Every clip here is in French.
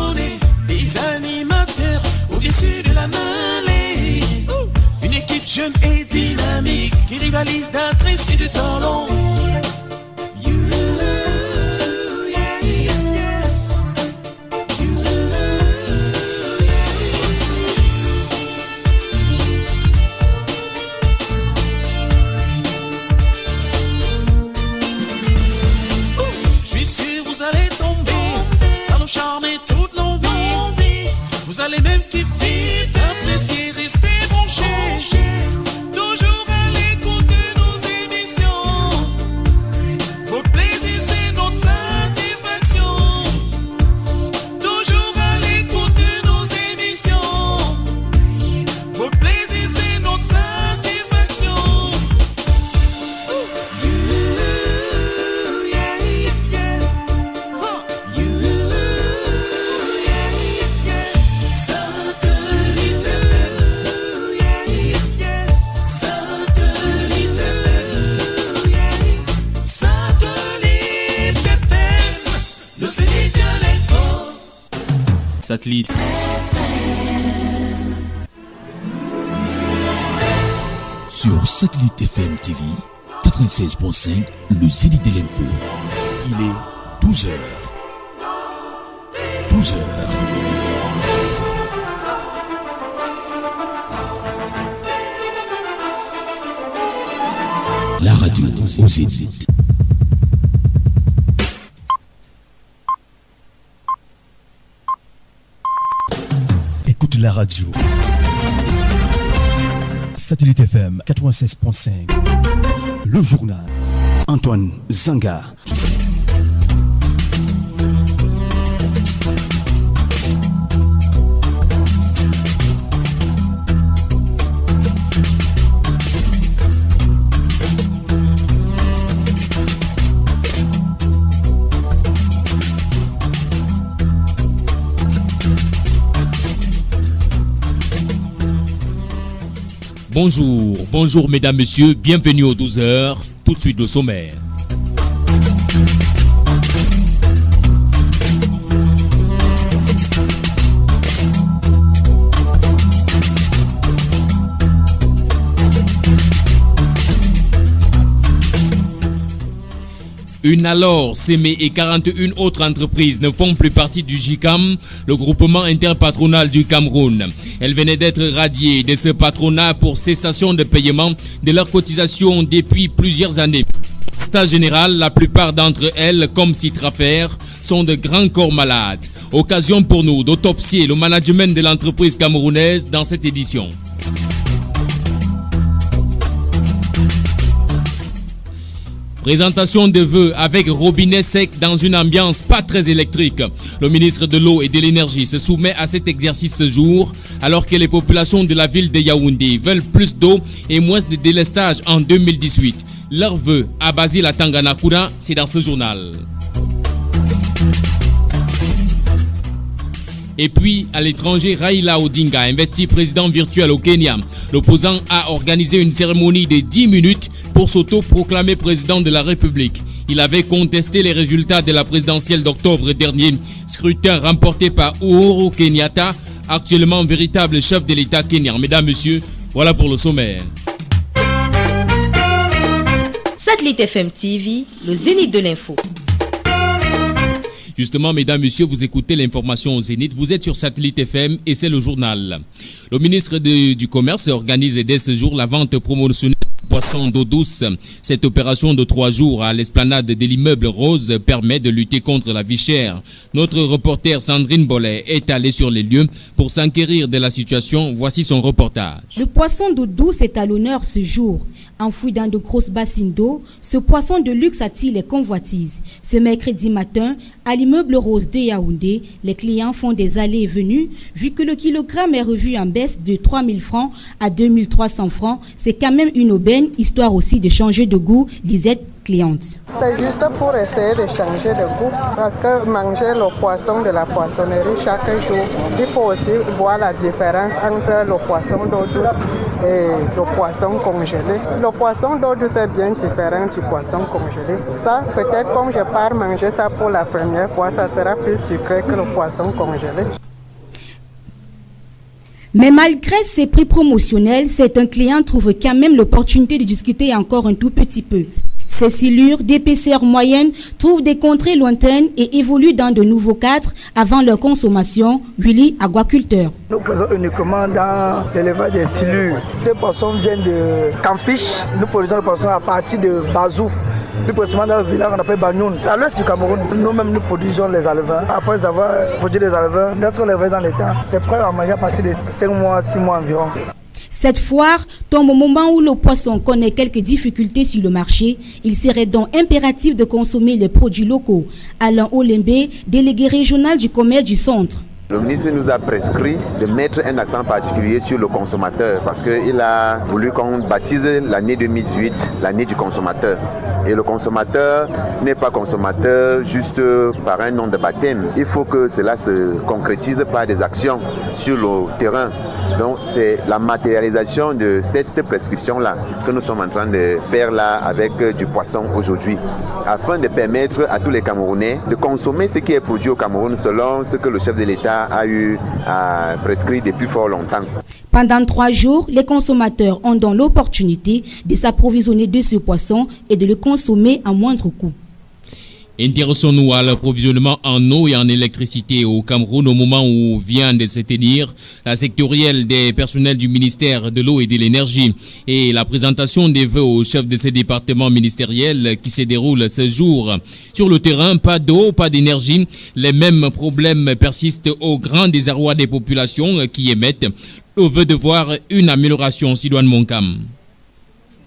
passionnés, des animateurs au-dessus de la mêlée. Une équipe jeune et dynamique qui rivalise d'adresse et de talent. Charmer toute l'envie. Vous allez même kiffer, apprécier, rester branchés. Toujours à l'écoute de nos émissions. Votre plaisir c'est notre satisfaction. Toujours à l'écoute de nos émissions. Votre plaisir c'est notre satisfaction. Satellite. Sur Satellite FM TV 96.5, le Zénith de l'info. Il est 12h. 12h. La radio au Zénith. Écoute la radio. Satellite FM 96.5. Le journal. Antoine Zanga. Bonjour mesdames, messieurs, bienvenue aux 12h, tout de suite le sommaire. Une alors Sémé et 41 autres entreprises ne font plus partie du GICAM, le groupement interpatronal du Cameroun. Elles venaient d'être radiées de ce patronat pour cessation de paiement de leurs cotisations depuis plusieurs années. Constat général, la plupart d'entre elles, comme Citrafer, sont de grands corps malades. Occasion pour nous d'autopsier le management de l'entreprise camerounaise dans cette édition. Présentation de vœux avec robinet sec dans une ambiance pas très électrique. Le ministre de l'eau et de l'énergie se soumet à cet exercice ce jour alors que les populations de la ville de Yaoundé veulent plus d'eau et moins de délestage en 2018. Leurs vœux à Basile Tanganakura, c'est dans ce journal. Et puis, à l'étranger, Raila Odinga, investi président virtuel au Kenya. L'opposant a organisé une cérémonie de 10 minutes pour s'auto-proclamer président de la République. Il avait contesté les résultats de la présidentielle d'octobre dernier, scrutin remporté par Uhuru Kenyatta, actuellement véritable chef de l'État kenyan. Mesdames, messieurs, voilà pour le sommaire. Satellite FM TV, le Zénith de l'info. Justement, mesdames, messieurs, vous écoutez l'information au Zénith. Vous êtes sur Satellite FM et c'est le journal. Le ministre du Commerce organise dès ce jour la vente promotionnelle de poissons d'eau douce. Cette opération de 3 jours à l'esplanade de l'immeuble Rose permet de lutter contre la vie chère. Notre reporter Sandrine Bollet est allée sur les lieux pour s'enquérir de la situation. Voici son reportage. Le poisson d'eau douce est à l'honneur ce jour. Enfoui dans de grosses bassines d'eau, ce poisson de luxe attire les convoitises. Ce mercredi matin, à l'immeuble Rose de Yaoundé, les clients font des allées et venues. Vu que le kilogramme est revu en baisse de 3 000 francs à 2 300 francs, c'est quand même une aubaine, histoire aussi de changer de goût, disait cliente. C'est juste pour essayer de changer de goût, parce que manger le poisson de la poissonnerie chaque jour, il faut aussi voir la différence entre le poisson d'eau douce et le poisson congelé. Le poisson d'eau douce est bien différent du poisson congelé. Ça, peut-être comme je pars manger ça pour la première fois, ça sera plus sucré que le poisson congelé. Mais malgré ces prix promotionnels, certains clients trouvent quand même l'opportunité de discuter encore un tout petit peu. Ces silures d'épaisseur moyenne trouvent des contrées lointaines et évoluent dans de nouveaux cadres avant leur consommation. Willy, aquaculteur. Nous faisons uniquement dans l'élevage des silures. Ces poissons viennent de Camfiche. Nous produisons les poissons à partir de Bazou. Plus précisément dans le village qu'on appelle Bagnoun. À l'ouest du Cameroun, nous-mêmes nous produisons les alevins. Après avoir produit les alevins, lorsqu'on les met dans l'étang, c'est prêt à manger à partir de 5 mois, 6 mois environ. Cette foire tombe au moment où le poisson connaît quelques difficultés sur le marché. Il serait donc impératif de consommer les produits locaux. Alain Olembe, délégué régional du commerce du centre. Le ministre nous a prescrit de mettre un accent particulier sur le consommateur parce qu'il a voulu qu'on baptise l'année 2018 l'année du consommateur. Et le consommateur n'est pas consommateur juste par un nom de baptême. Il faut que cela se concrétise par des actions sur le terrain. Donc c'est la matérialisation de cette prescription-là que nous sommes en train de faire là avec du poisson aujourd'hui, afin de permettre à tous les Camerounais de consommer ce qui est produit au Cameroun selon ce que le chef de l'État a eu à prescrire depuis fort longtemps. Pendant 3 jours, les consommateurs ont donc l'opportunité de s'approvisionner de ce poisson et de le consommer à moindre coût. Intéressons-nous à l'approvisionnement en eau et en électricité au Cameroun au moment où vient de se tenir la sectorielle des personnels du ministère de l'eau et de l'énergie et la présentation des vœux au chef de ces départements ministériels qui se déroule ce jour. Sur le terrain, pas d'eau, pas d'énergie. Les mêmes problèmes persistent au grand désarroi des populations qui émettent le vœu de voir une amélioration. Sidoine Monkam.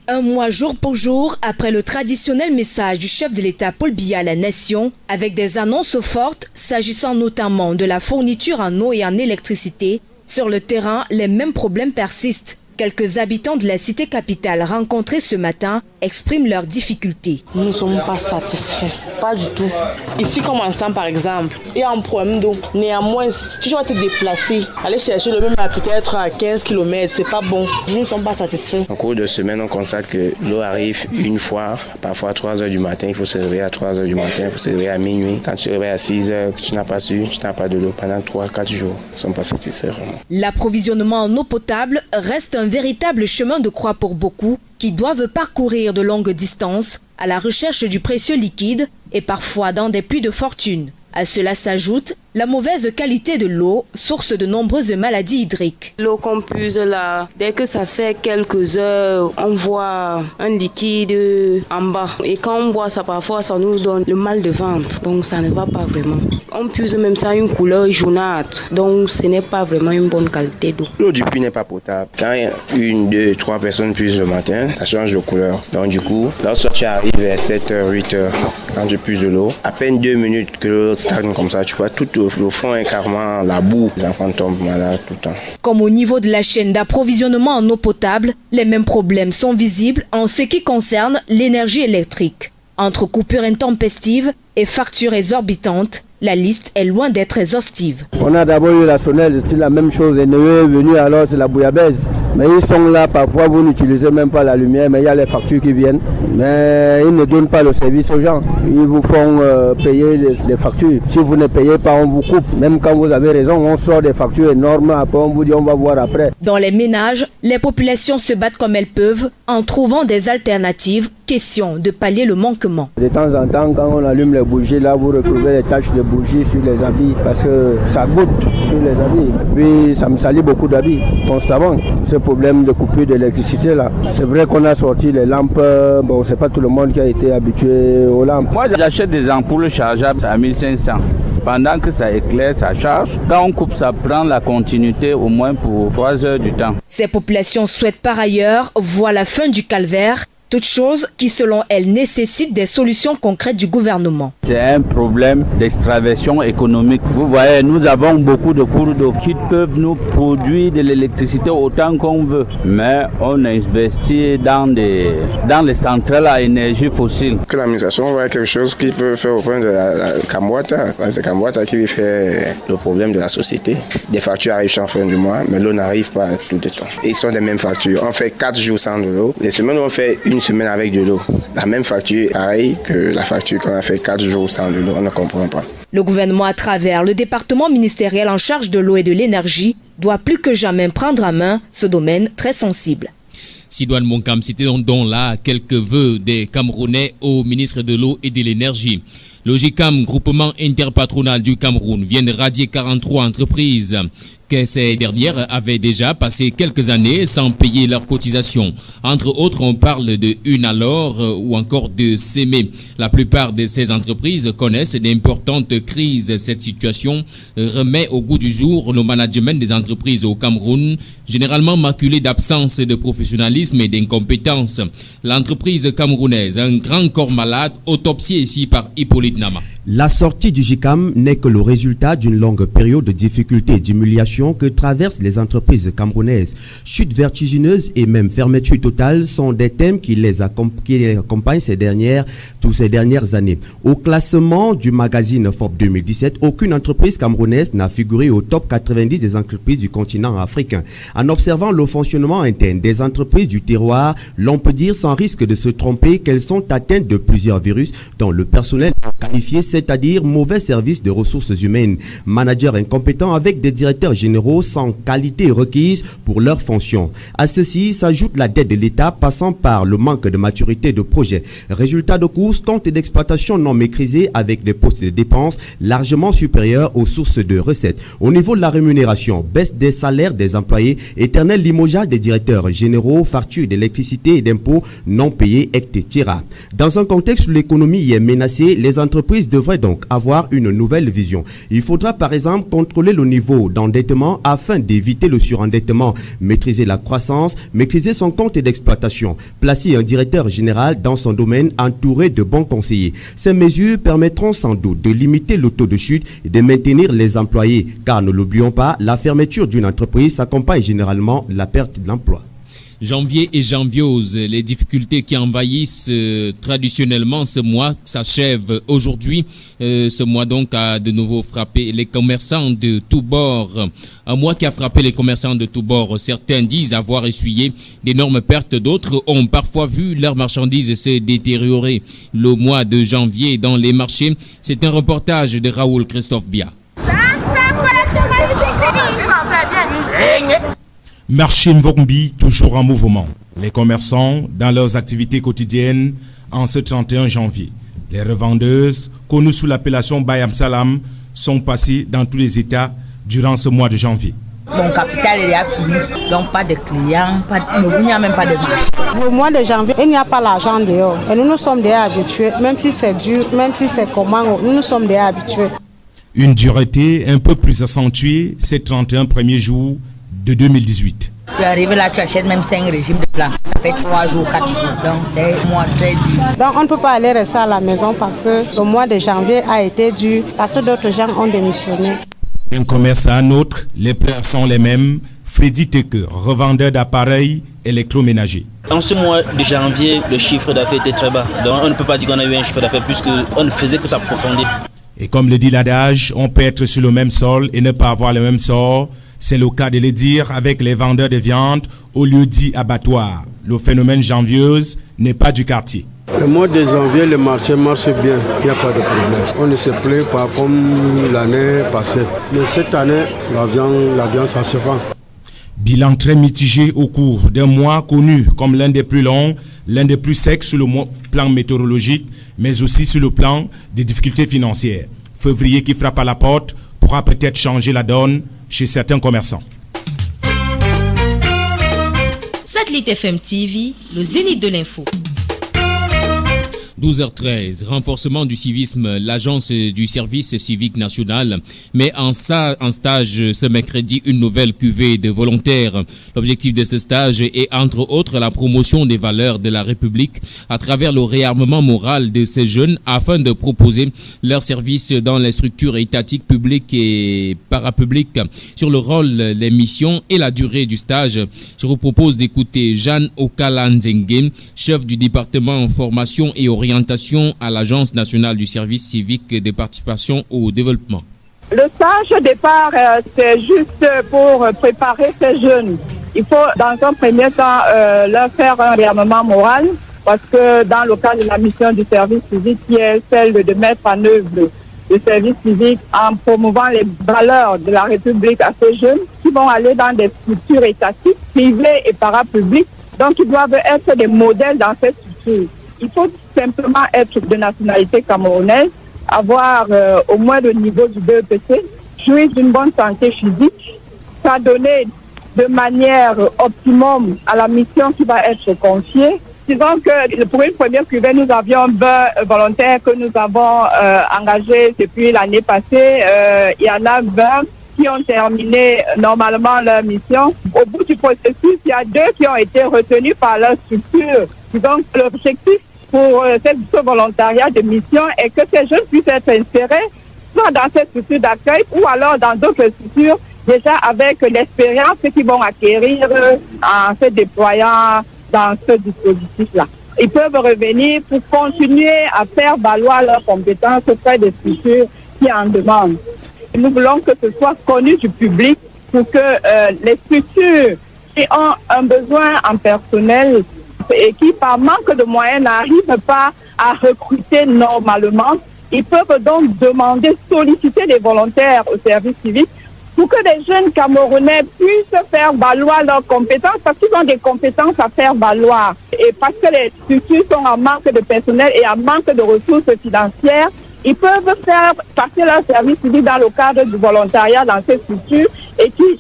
Un mois jour pour jour après le traditionnel message du chef de l'État Paul Biya à la nation, avec des annonces fortes s'agissant notamment de la fourniture en eau et en électricité, sur le terrain, les mêmes problèmes persistent. Quelques habitants de la cité capitale rencontrés ce matin expriment leurs difficultés. Nous ne sommes pas satisfaits, pas du tout. Ici, comme ensemble par exemple, il y a un problème d'eau. Néanmoins, si je dois te déplacer, aller chercher le même peut-être à 15 km, c'est pas bon. Nous ne sommes pas satisfaits. En cours de semaine, on constate que l'eau arrive une fois, parfois à 3 h du matin. Il faut se réveiller à 3 h du matin, il faut se réveiller à minuit. Quand tu te réveilles à 6 h, tu n'as pas su, tu n'as pas de l'eau pendant 3-4 jours. Nous ne sommes pas satisfaits vraiment. L'approvisionnement en eau potable reste un véritable chemin de croix pour beaucoup qui doivent parcourir de longues distances à la recherche du précieux liquide et parfois dans des puits de fortune. À cela s'ajoute la mauvaise qualité de l'eau, source de nombreuses maladies hydriques. L'eau qu'on puise là, dès que ça fait quelques heures, on voit un liquide en bas. Et quand on boit ça, parfois, ça nous donne le mal de ventre. Donc ça ne va pas vraiment. On puise même ça une couleur jaunâtre. Donc ce n'est pas vraiment une bonne qualité d'eau. L'eau du puits n'est pas potable. Quand 1, 2, 3 personnes puisent le matin, ça change de couleur. Donc du coup, lorsque tu arrives vers 7 h, 8 h, quand tu puises de l'eau, à peine 2 minutes que l'eau stagne comme ça, tu vois tout le fond est carrément la boue. Les enfants tombent malades tout le temps. Comme au niveau de la chaîne d'approvisionnement en eau potable, les mêmes problèmes sont visibles en ce qui concerne l'énergie électrique. Entre coupures intempestives et factures exorbitantes, la liste est loin d'être exhaustive. On a d'abord eu la sonnelle, c'est la même chose. Ennevé est venu, alors c'est la bouillabaisse. Mais ils sont là, parfois vous n'utilisez même pas la lumière, mais il y a les factures qui viennent. Mais ils ne donnent pas le service aux gens. Ils vous font payer les factures. Si vous ne payez pas, on vous coupe. Même quand vous avez raison, on sort des factures énormes, après on vous dit on va voir après. Dans les ménages, les populations se battent comme elles peuvent en trouvant des alternatives. Question de pallier le manquement. De temps en temps, quand on allume les bougies, là vous retrouvez les taches de bougies sur les habits parce que ça goûte sur les habits. Puis ça me salit beaucoup d'habits constamment. Ce problème de coupure d'électricité là, c'est vrai qu'on a sorti les lampes. Bon, c'est pas tout le monde qui a été habitué aux lampes. Moi, j'achète des ampoules chargeables à 1500. Pendant que ça éclaire, ça charge. Quand on coupe, ça prend la continuité au moins pour 3 heures du temps. Ces populations souhaitent par ailleurs voir la fin du calvaire Toutes choses qui, selon elle, nécessitent des solutions concrètes du gouvernement. C'est un problème d'extraversion économique. Vous voyez, nous avons beaucoup de cours d'eau qui peuvent nous produire de l'électricité autant qu'on veut. Mais on investit dans les centrales à énergie fossile. Que l'administration voit quelque chose qui peut faire au point de la Camboata. C'est Camboata qui fait le problème de la société. Des factures arrivent chaque fin du mois, mais l'eau n'arrive pas tout le temps. Et ce sont les mêmes factures. On fait 4 jours sans de l'eau. Les semaines où on fait une semaine avec de l'eau. La même facture, pareil que la facture qu'on a fait 4 jours sans de l'eau. On ne comprend pas. Le gouvernement, à travers le département ministériel en charge de l'eau et de l'énergie, doit plus que jamais prendre en main ce domaine très sensible. Sidoine Monkam, c'était donc là quelques vœux des Camerounais au ministre de l'eau et de l'énergie. Le GICAM, groupement interpatronal du Cameroun, vient de radier 43 entreprises que ces dernières avaient déjà passé quelques années sans payer leurs cotisations. Entre autres, on parle de Unalor ou encore de Sémé. La plupart de ces entreprises connaissent d'importantes crises. Cette situation remet au goût du jour le management des entreprises au Cameroun, généralement maculé d'absence de professionnalisme et d'incompétence. L'entreprise camerounaise, un grand corps malade, autopsié ici par Hippolyte Nama. La sortie du GICAM n'est que le résultat d'une longue période de difficultés et d'humiliation que traversent les entreprises camerounaises. Chute vertigineuse et même fermeture totale sont des thèmes qui les accompagnent ces dernières années. Au classement du magazine Forbes 2017, aucune entreprise camerounaise n'a figuré au top 90 des entreprises du continent africain. En observant le fonctionnement interne des entreprises du terroir, l'on peut dire sans risque de se tromper qu'elles sont atteintes de plusieurs virus dont le personnel qualifié, c'est-à-dire mauvais service de ressources humaines, managers incompétents avec des directeurs généraux sans qualité requise pour leurs fonctions. À ceci s'ajoute la dette de l'État passant par le manque de maturité de projet. Résultat de course, compte d'exploitation non maîtrisés avec des postes de dépenses largement supérieurs aux sources de recettes. Au niveau de la rémunération, baisse des salaires des employés, éternel limogeage des directeurs généraux, factures d'électricité et d'impôts non payés, etc. Dans un contexte où l'économie est menacée, les entreprises devraient donc avoir une nouvelle vision. Il faudra par exemple contrôler le niveau d'endettement afin d'éviter le surendettement, maîtriser la croissance, maîtriser son compte d'exploitation, placer un directeur général dans son domaine entouré de bons conseillers. Ces mesures permettront sans doute de limiter le taux de chute et de maintenir les employés, car ne l'oublions pas, la fermeture d'une entreprise s'accompagne généralement de la perte de l'emploi. Janvier et janviose, les difficultés qui envahissent traditionnellement ce mois s'achèvent aujourd'hui. Ce mois donc a de nouveau frappé les commerçants de tous bords. Un mois qui a frappé les commerçants de tous bords. Certains disent avoir essuyé d'énormes pertes, d'autres ont parfois vu leurs marchandises se détériorer. Le mois de janvier dans les marchés, c'est un reportage de Raoul Christophe Bia. Marché Mvokmbi, toujours en mouvement. Les commerçants, dans leurs activités quotidiennes, en ce 31 janvier. Les revendeuses, connues sous l'appellation Bayam Salam, sont passées dans tous les États durant ce mois de janvier. Mon capital est fini, donc pas de clients, il n'y a même pas de marché. Le mois de janvier, il n'y a pas l'argent dehors. Et nous sommes déjà habitués, même si c'est dur, même si c'est comment, nous sommes déjà habitués. Une dureté un peu plus accentuée ces 31 premiers jours de 2018. Tu arrives là, tu achètes même 5 régimes de plants. Ça fait 3 jours, 4 jours. Donc c'est un mois très dur. Donc on ne peut pas aller rester à la maison parce que le mois de janvier a été dur, parce que d'autres gens ont démissionné. Un commerce à un autre, les pleurs sont les mêmes. Freddy Teke, revendeur d'appareils électroménagers. En ce mois de janvier, le chiffre d'affaires était très bas. Donc on ne peut pas dire qu'on a eu un chiffre d'affaires puisqu'on ne faisait que s'approfondir. Et comme le dit l'adage, on peut être sur le même sol et ne pas avoir le même sort. C'est le cas de le dire avec les vendeurs de viande au lieu dit abattoir. Le phénomène janvieuse n'est pas du quartier. Le mois de janvier, le marché marche bien, il n'y a pas de problème. On ne se plaint pas comme l'année passée. Mais cette année, la viande, ça se vend. Bilan très mitigé au cours d'un mois connu comme l'un des plus longs, l'un des plus secs sur le plan météorologique, mais aussi sur le plan des difficultés financières. Février qui frappe à la porte pourra peut-être changer la donne chez certains commerçants. Satellite FM TV, le zénith de l'info. 12h13, renforcement du civisme. L'agence du service civique national met en stage ce mercredi une nouvelle cuvée de volontaires. L'objectif de ce stage est entre autres la promotion des valeurs de la République à travers le réarmement moral de ces jeunes afin de proposer leur service dans les structures étatiques publiques et parapubliques. Sur le rôle, les missions et la durée du stage, je vous propose d'écouter Jeanne Okalanzenge, chef du département formation et orientation à l'Agence nationale du service civique de participation au développement. Le stage au départ, c'est juste pour préparer ces jeunes. Il faut dans un premier temps leur faire un réarmement moral parce que dans le cadre de la mission du service civique qui est celle de mettre en œuvre le service civique en promouvant les valeurs de la République à ces jeunes qui vont aller dans des structures étatiques, privées et parapubliques. Donc ils doivent être des modèles dans ces structures. Il faut simplement être de nationalité camerounaise, avoir au moins le niveau du BEPC, jouir d'une bonne santé physique, s'adonner de manière optimum à la mission qui va être confiée. Disons que pour une première cuvée, nous avions 20 volontaires que nous avons engagés depuis l'année passée. Il y en a 20 qui ont terminé normalement leur mission. Au bout du processus, il y a 2 qui ont été retenus par leur structure. Donc l'objectif pour ce volontariat de mission est que ces jeunes puissent être insérés soit dans cette structure d'accueil ou alors dans d'autres structures déjà avec l'expérience qu'ils vont acquérir en se déployant dans ce dispositif-là. Ils peuvent revenir pour continuer à faire valoir leurs compétences auprès des structures qui en demandent. Et nous voulons que ce soit connu du public pour que les structures qui ont un besoin en personnel et qui, par manque de moyens, n'arrivent pas à recruter normalement, ils peuvent donc demander, solliciter des volontaires au service civique pour que les jeunes Camerounais puissent faire valoir leurs compétences parce qu'ils ont des compétences à faire valoir. Et parce que les structures sont en manque de personnel et en manque de ressources financières, ils peuvent faire passer leur service civique dans le cadre du volontariat dans ces structures et qui...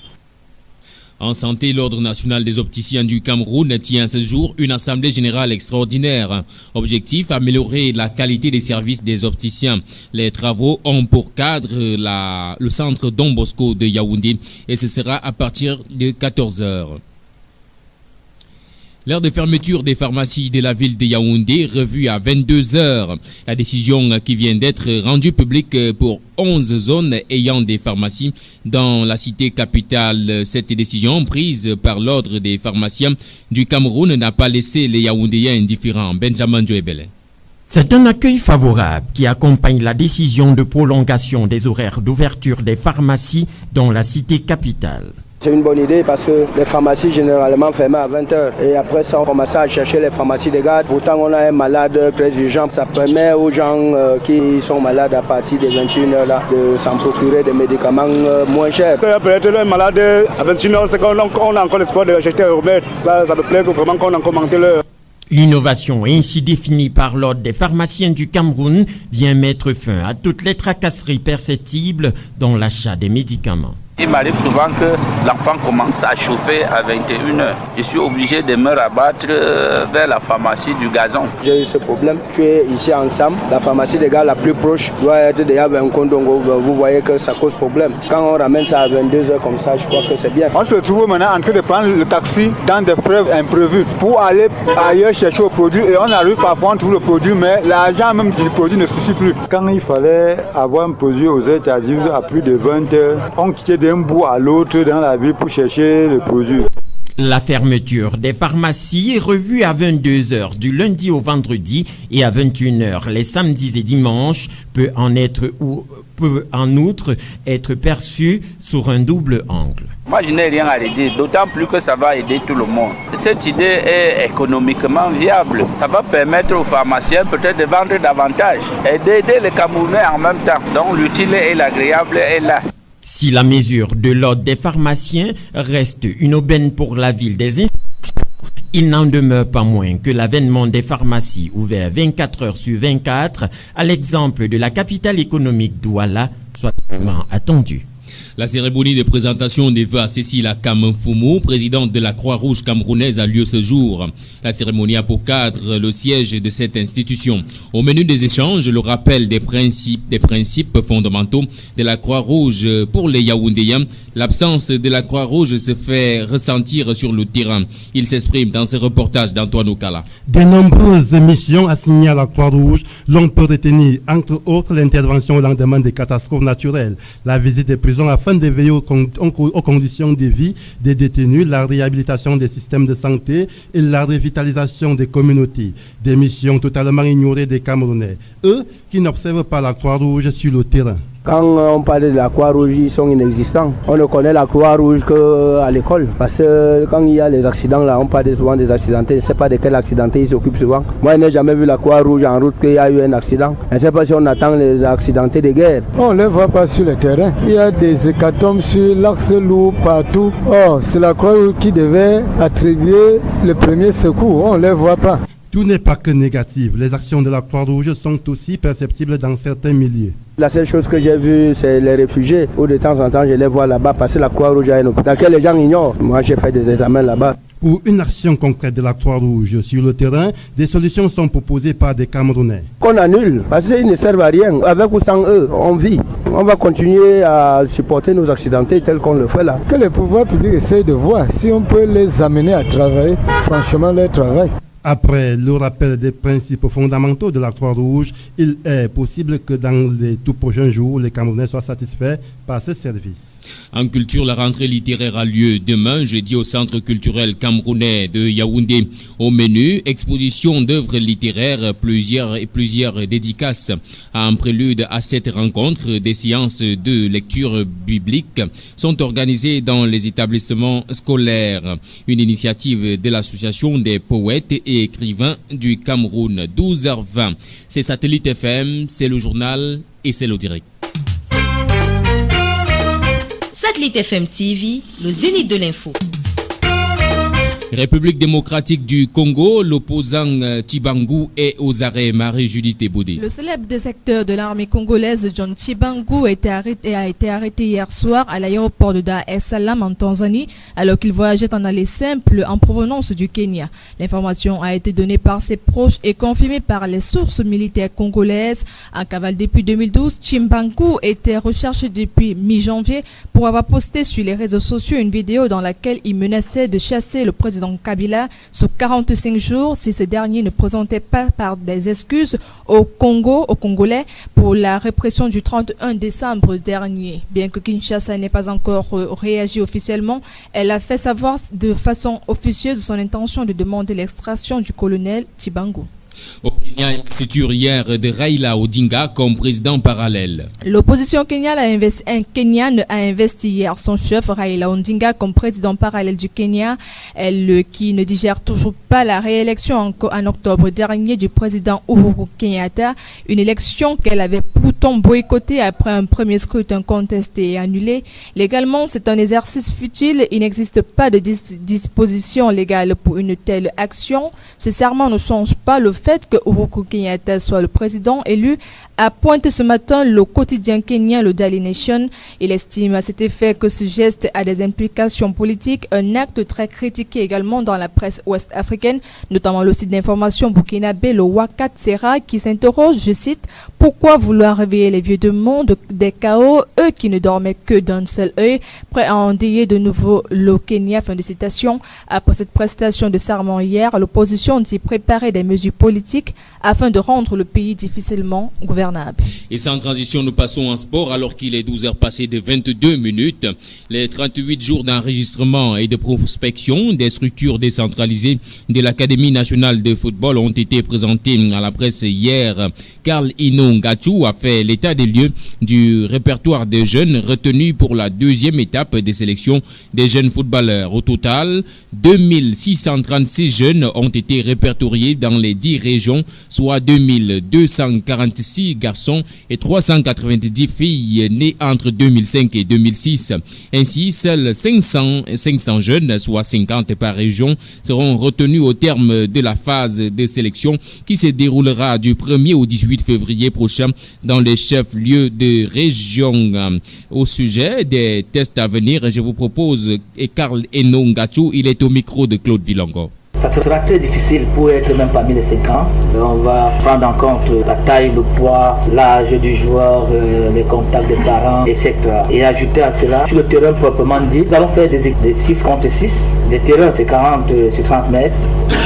En santé, l'Ordre national des opticiens du Cameroun tient ce jour une assemblée générale extraordinaire. Objectif, améliorer la qualité des services des opticiens. Les travaux ont pour cadre le centre Don Bosco de Yaoundé et ce sera à partir de 14h. L'heure de fermeture des pharmacies de la ville de Yaoundé revue à 22h. La décision qui vient d'être rendue publique pour 11 zones ayant des pharmacies dans la cité capitale. Cette décision prise par l'ordre des pharmaciens du Cameroun n'a pas laissé les Yaoundéens indifférents. Benjamin Joebele. C'est un accueil favorable qui accompagne la décision de prolongation des horaires d'ouverture des pharmacies dans la cité capitale. C'est une bonne idée parce que les pharmacies généralement ferment à 20h et après ça on commence à chercher les pharmacies de garde. Pourtant on a un malade très urgent, ça permet aux gens qui sont malades à partir de 21h là de s'en procurer des médicaments moins chers. Peut-être un malade à 21h, c'est qu'on a encore l'espoir de acheter un remède. Ça me plaît vraiment qu'on a commenté l'heure. L'innovation ainsi définie par l'Ordre des pharmaciens du Cameroun vient mettre fin à toutes les tracasseries perceptibles dans l'achat des médicaments. Il m'arrive souvent que l'enfant commence à chauffer à 21h. Je suis obligé de me rabattre vers la pharmacie du Gazon. J'ai eu ce problème. Tu es ici ensemble. La pharmacie des gars la plus proche doit être déjà à Kondongo. Vous voyez que ça cause problème. Quand on ramène ça à 22h comme ça, je crois que c'est bien. On se trouve maintenant en train de prendre le taxi dans des frais imprévus pour aller ailleurs chercher le produit. Et on arrive parfois, on trouve le produit, mais l'argent même du produit ne suffit plus. Quand il fallait avoir un produit aux États-Unis à plus de 20h, on quittait d'un bout à l'autre dans la ville pour chercher le produit. La fermeture des pharmacies est revue à 22h du lundi au vendredi et à 21h les samedis et dimanches peut en outre être perçue sur un double angle. Moi je n'ai rien à redire, d'autant plus que ça va aider tout le monde. Cette idée est économiquement viable. Ça va permettre aux pharmaciens peut-être de vendre davantage et d'aider les Camerounais en même temps. Donc l'utile et l'agréable est là. Si la mesure de l'ordre des pharmaciens reste une aubaine pour la ville des institutions, il n'en demeure pas moins que l'avènement des pharmacies ouvertes 24 heures sur 24, à l'exemple de la capitale économique Douala, soit vraiment attendu. La cérémonie de présentation des vœux à Cécile Kamfoumou, présidente de la Croix-Rouge camerounaise, a lieu ce jour. La cérémonie a pour cadre le siège de cette institution. Au menu des échanges, le rappel des principes fondamentaux de la Croix-Rouge pour les Yaoundéens. L'absence de la Croix-Rouge se fait ressentir sur le terrain. Il s'exprime dans ce reportage d'Antoine Okala. De nombreuses missions assignées à la Croix-Rouge l'on peut retenir, entre autres l'intervention au lendemain des catastrophes naturelles, la visite des prisons afin de veiller aux conditions de vie des détenus, la réhabilitation des systèmes de santé et la revitalisation des communautés. Des missions totalement ignorées des Camerounais, eux qui n'observent pas la Croix-Rouge sur le terrain. Quand on parle de la Croix-Rouge, ils sont inexistants. On ne connaît la Croix-Rouge qu'à l'école. Parce que quand il y a les accidents, là, on parle souvent des accidentés. Je ne sais pas de quel accidenté ils s'occupent souvent. Moi, je n'ai jamais vu la Croix-Rouge en route qu'il y a eu un accident. Je ne sais pas si on attend les accidentés de guerre. On ne les voit pas sur le terrain. Il y a des hécatombes sur l'axe lourd partout. Oh, c'est la Croix-Rouge qui devait attribuer le premier secours. On ne les voit pas. Tout n'est pas que négatif. Les actions de la Croix-Rouge sont aussi perceptibles dans certains milieux. La seule chose que j'ai vue, c'est les réfugiés, où de temps en temps, je les vois là-bas passer la Croix-Rouge à un hôpital que les gens ignorent. Moi, j'ai fait des examens là-bas. Pour une action concrète de la Croix-Rouge sur le terrain, des solutions sont proposées par des Camerounais. Qu'on annule, parce qu'ils ne servent à rien. Avec ou sans eux, on vit. On va continuer à supporter nos accidentés tels qu'on le fait là. Que les pouvoirs publics essayent de voir si on peut les amener à travailler, franchement, leur travail. Après le rappel des principes fondamentaux de la Croix-Rouge, il est possible que dans les tout prochains jours, les Camerounais soient satisfaits par ce service. En culture, la rentrée littéraire a lieu demain, jeudi, au Centre culturel camerounais de Yaoundé. Au menu, exposition d'œuvres littéraires, plusieurs dédicaces. En prélude à cette rencontre, des séances de lecture biblique sont organisées dans les établissements scolaires. Une initiative de l'Association des poètes et écrivains du Cameroun. 12h20. C'est Satellite FM, c'est le journal et c'est le direct. Satellite FM TV, le zénith de l'info. République démocratique du Congo, l'opposant Tshibangou est aux arrêts. Marie-Judith Ebodé. Le célèbre déserteur de l'armée congolaise John Tshibangou a été arrêté hier soir à l'aéroport de Dar es Salaam en Tanzanie alors qu'il voyageait en aller simple en provenance du Kenya. L'information a été donnée par ses proches et confirmée par les sources militaires congolaises. En cavale depuis 2012, Tshibangou était recherché depuis mi-janvier pour avoir posté sur les réseaux sociaux une vidéo dans laquelle il menaçait de chasser le président Kabila sous 45 jours si ce dernier ne présentait pas par des excuses aux Congolais pour la répression du 31 décembre dernier. Bien que Kinshasa n'ait pas encore réagi officiellement, elle a fait savoir de façon officieuse son intention de demander l'extraction du colonel Tshibangou. Au Kenya, investiture hier de Raila Odinga comme président parallèle. L'opposition kenyane a investi hier son chef Raila Odinga comme président parallèle du Kenya, elle qui ne digère toujours pas la réélection en octobre dernier du président Uhuru Kenyatta, une élection qu'elle avait pourtant boycottée après un premier scrutin contesté et annulé. Légalement, c'est un exercice futile, il n'existe pas de disposition légale pour une telle action. Ce serment ne change pas le fait que Uhuru Kenyatta soit le président élu, a pointé ce matin le quotidien kenyan, le Daily Nation. Il estime à cet effet que ce geste a des implications politiques, un acte très critiqué également dans la presse ouest-africaine, notamment le site d'information burkinabé, le Wakat Sera, qui s'interroge, je cite, « Pourquoi vouloir réveiller les vieux démons des chaos, eux qui ne dormaient que d'un seul œil, prêts à endeuiller de nouveau le Kenya ?» Fin de citation. Après cette prestation de serment hier, l'opposition s'y préparait des mesures politiques afin de rendre le pays difficilement gouvernable. Et sans transition, nous passons en sport alors qu'il est 12h passées de 22 minutes. Les 38 jours d'enregistrement et de prospection des structures décentralisées de l'Académie nationale de football ont été présentés à la presse hier. Karl Inongachu a fait l'état des lieux du répertoire des jeunes retenus pour la deuxième étape des sélections des jeunes footballeurs. Au total, 2636 jeunes ont été répertoriés dans les 10 régions, soit 2246 garçons et 390 filles nées entre 2005 et 2006. Ainsi, seuls 500 jeunes, soit 50 par région, seront retenus au terme de la phase de sélection qui se déroulera du 1er au 18 février prochain dans les chefs-lieux de région. Au sujet des tests à venir, je vous propose Karl Eno Ngachu, il est au micro de Claude Vilongo. Ça sera très difficile pour être même parmi les 5 ans. On va prendre en compte la taille, le poids, l'âge du joueur, les contacts des parents, etc. Et ajouter à cela, sur le terrain proprement dit, nous allons faire des 6 contre 6. Les terrains, c'est 40 sur 30 mètres.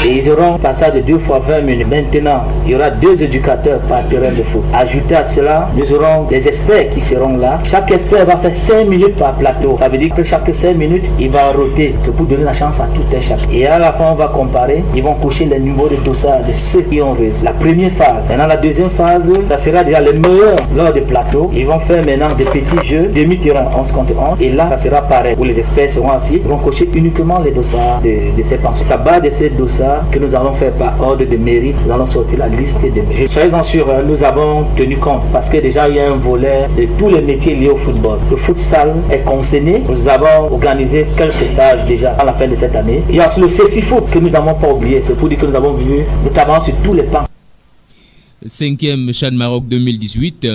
Et ils auront un passage de 2 fois 20 minutes. Maintenant, il y aura 2 éducateurs par terrain de foot. Ajouter à cela, nous aurons des experts qui seront là. Chaque expert va faire 5 minutes par plateau. Ça veut dire que chaque 5 minutes, il va roter. C'est pour donner la chance à tout un chacun. Et à la fin, on va comparer, ils vont coucher les numéros de dossard de ceux qui ont réussi. La première phase. Maintenant, la deuxième phase, ça sera déjà les meilleurs lors des plateaux. Ils vont faire maintenant des petits jeux, demi-terrain 11 contre 11. Et là, ça sera pareil. Où les experts seront assis, ils vont cocher uniquement les dossards de ces pensions. Ça base de ces dossards que nous allons faire par ordre de mérite. Nous allons sortir la liste des mérites. Soyez-en sûrs, nous avons tenu compte parce que déjà, il y a un volet de tous les métiers liés au football. Le futsal est concerné. Nous avons organisé quelques stages déjà à la fin de cette année. Il y a le CECIFOOT que nous n'avons pas oublié. C'est pour dire que nous avons vu notamment sur tous les plans. 5e CHAN Maroc 2018.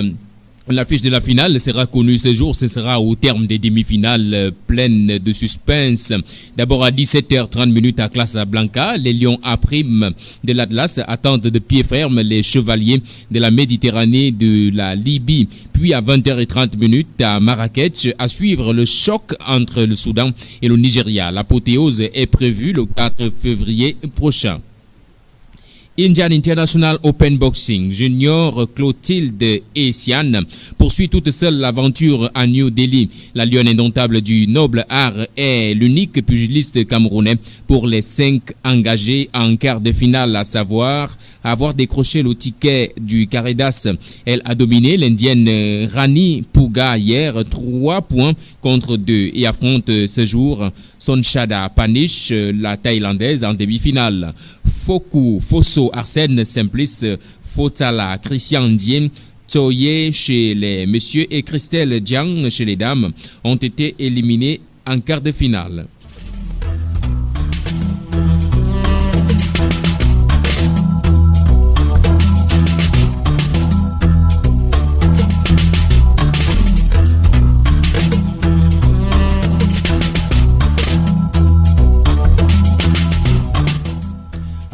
L'affiche de la finale sera connue ce jour. Ce sera au terme des demi-finales pleines de suspense. D'abord à 17h30 à Casablanca, les Lions A' de l'Atlas attendent de pied ferme les Chevaliers de la Méditerranée de la Libye. Puis à 20h30 à Marrakech, à suivre le choc entre le Soudan et le Nigeria. L'apothéose est prévue le 4 février prochain. Indian International Open Boxing Junior Clotilde Essiane poursuit toute seule l'aventure à New Delhi. La lionne indomptable du noble art est l'unique pugiliste camerounais pour les 5 engagés en quart de finale, à savoir avoir décroché le ticket du carré d'as. Elle a dominé l'Indienne Rani Pouga hier 3 points contre 2 et affronte ce jour Sonchada Panish, la Thaïlandaise, en demi-finale. Fosso Arsène Simplice, Fotala Christian Dien, Choye chez les messieurs et Christelle Jiang chez les dames ont été éliminés en quart de finale.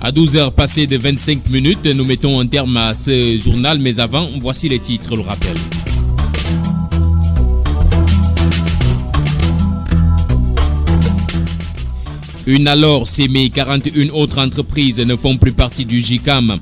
À 12h passées de 25 minutes, nous mettons un terme à ce journal, mais avant, voici les titres, le rappel. Une alors s'émet, 41 autres entreprises ne font plus partie du JICAM.